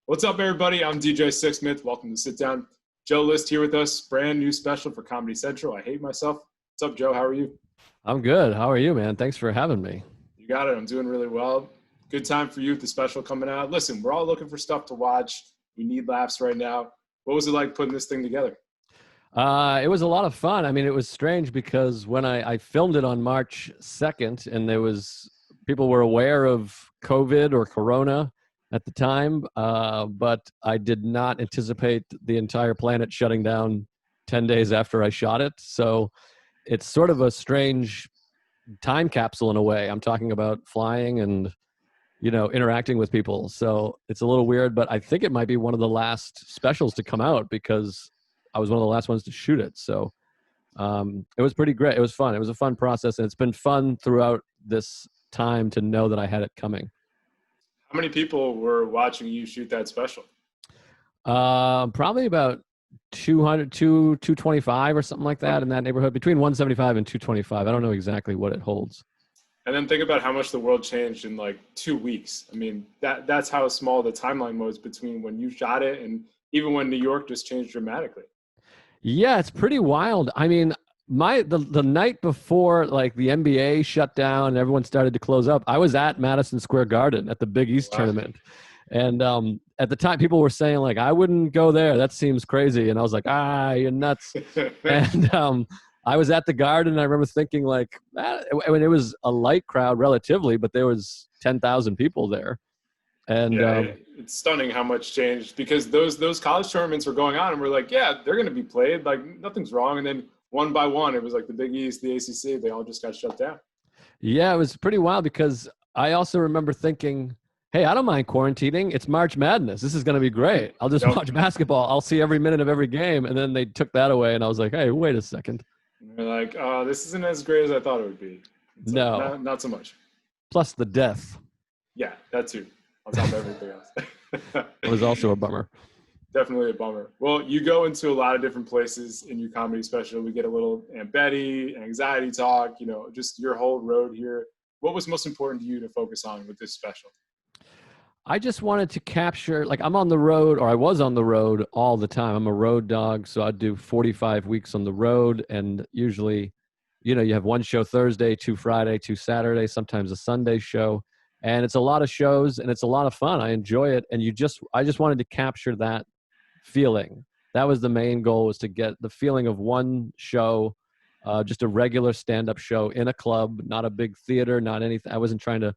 What's up, everybody? I'm DJ Sixsmith. Welcome to Sit Down. Joe List here with us. Brand new special for Comedy Central. I hate myself. What's up, Joe? How are you? I'm good. How are you, man? Thanks for having me. You got it. I'm doing really well. Good time for you with the special coming out. Listen, we're all looking for stuff to watch. We need laughs right now. What was it like putting this thing together? It was a lot of fun. I mean, it was strange because when I filmed it on March 2nd and people were aware of COVID or Corona at the time, but I did not anticipate the entire planet shutting down 10 days after I shot it. So it's sort of a strange time capsule in a way. I'm talking about flying and, interacting with people. So it's a little weird, but I think it might be one of the last specials to come out because I was one of the last ones to shoot it. So it was pretty great. It was fun. It was a fun process, and it's been fun throughout this time to know that I had it coming. How many people were watching you shoot that special? Probably about 225 or something like that in that neighborhood, between 175 and 225. I don't know exactly what it holds. And then think about how much the world changed in like 2 weeks. I mean, that's how small the timeline was between when you shot it and even when New York just changed dramatically. Yeah, it's pretty wild. I mean, the night before like the NBA shut down and everyone started to close up, I was at Madison Square Garden at the Big East tournament. And at the time, people were saying, like, I wouldn't go there. That seems crazy. And I was like, you're nuts. And I was at the Garden, and I remember thinking, like, I mean, it was a light crowd relatively, but there was 10,000 people there. And it's stunning how much changed because those college tournaments were going on, and we're like, yeah, they're going to be played. Like, nothing's wrong. And then one by one, it was like the Big East, the ACC, they all just got shut down. Yeah, it was pretty wild because I also remember thinking, hey, I don't mind quarantining. It's March Madness. This is going to be great. I'll just watch basketball. I'll see every minute of every game. And then they took that away, and I was like, hey, wait a second. And they're like, oh, this isn't as great as I thought it would be. It's no. Like, not so much. Plus the death. Yeah, that too, on top of everything else. It was also a bummer. Definitely a bummer. Well, you go into a lot of different places in your comedy special. We get a little Aunt Betty, anxiety talk, just your whole road here. What was most important to you to focus on with this special? I just wanted to capture, like, I'm on the road, or I was on the road all the time. I'm a road dog, so I'd do 45 weeks on the road, and usually, you have one show Thursday, 2 Friday, 2 Saturday, sometimes a Sunday show, and it's a lot of shows, and it's a lot of fun. I enjoy it, and I just wanted to capture that feeling. That was the main goal, was to get the feeling of one show, just a regular stand-up show in a club, not a big theater, not anything. I wasn't trying to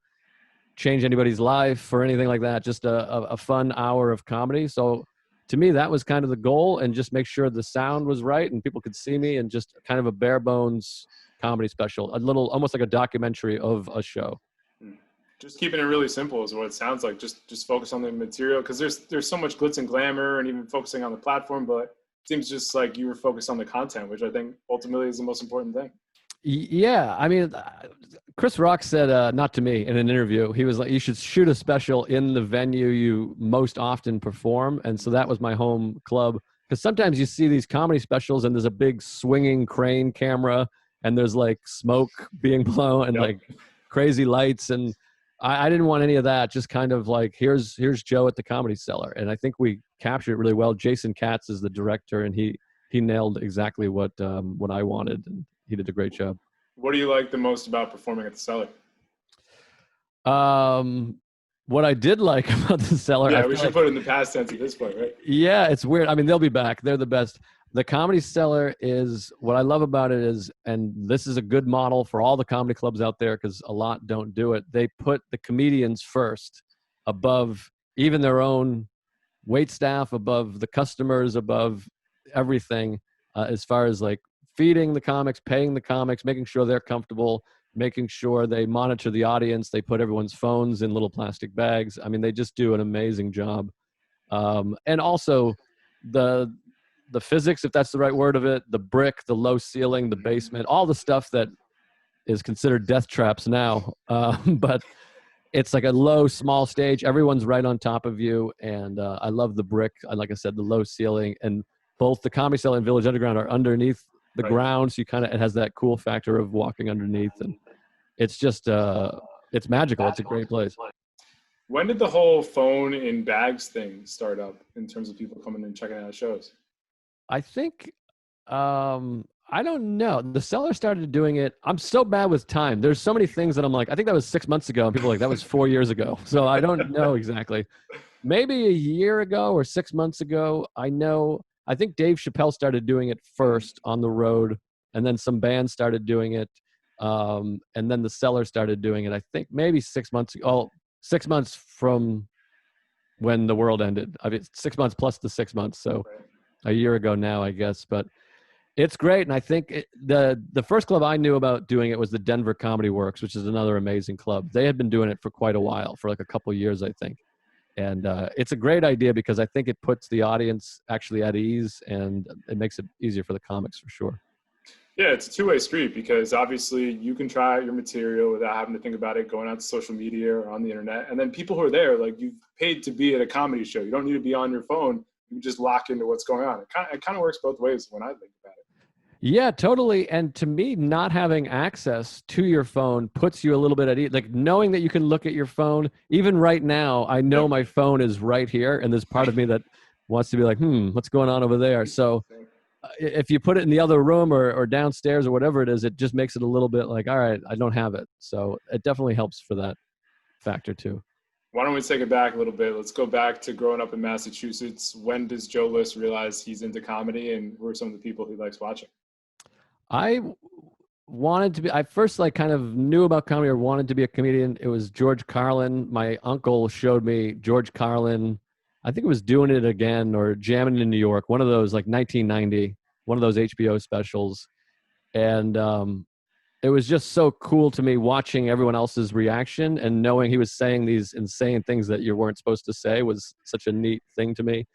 change anybody's life or anything like that, just a fun hour of comedy. So to me, that was kind of the goal, and just make sure the sound was right and people could see me, and just kind of a bare bones comedy special, a little, almost like a documentary of a show. Just keeping it really simple is what it sounds like. Just focus on the material, because there's so much glitz and glamour, and even focusing on the platform, but it seems just like you were focused on the content, which I think ultimately is the most important thing. Yeah, I mean, Chris Rock said, not to me, in an interview, he was like, you should shoot a special in the venue you most often perform. And so that was my home club, because sometimes you see these comedy specials and there's a big swinging crane camera and there's like smoke being blown and like crazy lights. And I didn't want any of that. Just kind of like, here's Joe at the Comedy Cellar. And I think we captured it really well. Jason Katz is the director, and he nailed exactly what I wanted. And he did a great job. What do you like the most about performing at the Cellar? What I did like about the Cellar. Yeah, we should put it in the past tense at this point, right? Yeah, it's weird. I mean, they'll be back. They're the best. The Comedy Cellar is, what I love about it is, and this is a good model for all the comedy clubs out there, because a lot don't do it. They put the comedians first, above even their own wait staff, above the customers, above everything, as far as like feeding the comics, paying the comics, making sure they're comfortable, making sure they monitor the audience. They put everyone's phones in little plastic bags. I mean, they just do an amazing job. And also the physics, if that's the right word of it, the brick, the low ceiling, the basement, all the stuff that is considered death traps now. But it's like a low, small stage. Everyone's right on top of you. And I love the brick. Like I said, the low ceiling, and both the Comedy Cellar and Village Underground are underneath the ground, so it has that cool factor of walking underneath, and it's just it's magical. It's a great place. When did the whole phone in bags thing start up in terms of people coming and checking out shows? I think I don't know. The Cellar started doing it. I'm so bad with time. There's so many things that I'm like, I think that was 6 months ago, and people are like, that was 4 years ago. So I don't know exactly. Maybe a year ago or 6 months ago. I know. I think Dave Chappelle started doing it first on the road, and then some bands started doing it, and then the Cellar started doing it. I think maybe 6 months ago. Oh, 6 months from when the world ended. I mean, 6 months plus the 6 months. So Right. a year ago now, I guess. But it's great, and I think the first club I knew about doing it was the Denver Comedy Works, which is another amazing club. They had been doing it for quite a while, for like a couple years, I think. And it's a great idea because I think it puts the audience actually at ease, and it makes it easier for the comics for sure. Yeah, it's a two-way street because obviously you can try out your material without having to think about it going out to social media or on the internet. And then people who are there, like you've paid to be at a comedy show. You don't need to be on your phone. You can just lock into what's going on. It kind of works both ways when I think about it. Yeah, totally. And to me, not having access to your phone puts you a little bit at ease. Like knowing that you can look at your phone, even right now, I know Yep. my phone is right here, and there's part of me that wants to be like, what's going on over there? So if you put it in the other room or downstairs or whatever it is, it just makes it a little bit like, all right, I don't have it. So it definitely helps for that factor too. Why don't we take it back a little bit? Let's go back to growing up in Massachusetts. When does Joe List realize he's into comedy, and who are some of the people he likes watching? I wanted to be, I first like kind of knew about comedy or wanted to be a comedian. It was George Carlin. My uncle showed me George Carlin. I think it was Doing It Again or Jamming in New York, one of those like 1990, one of those HBO specials. And it was just so cool to me watching everyone else's reaction and knowing he was saying these insane things that you weren't supposed to say was such a neat thing to me.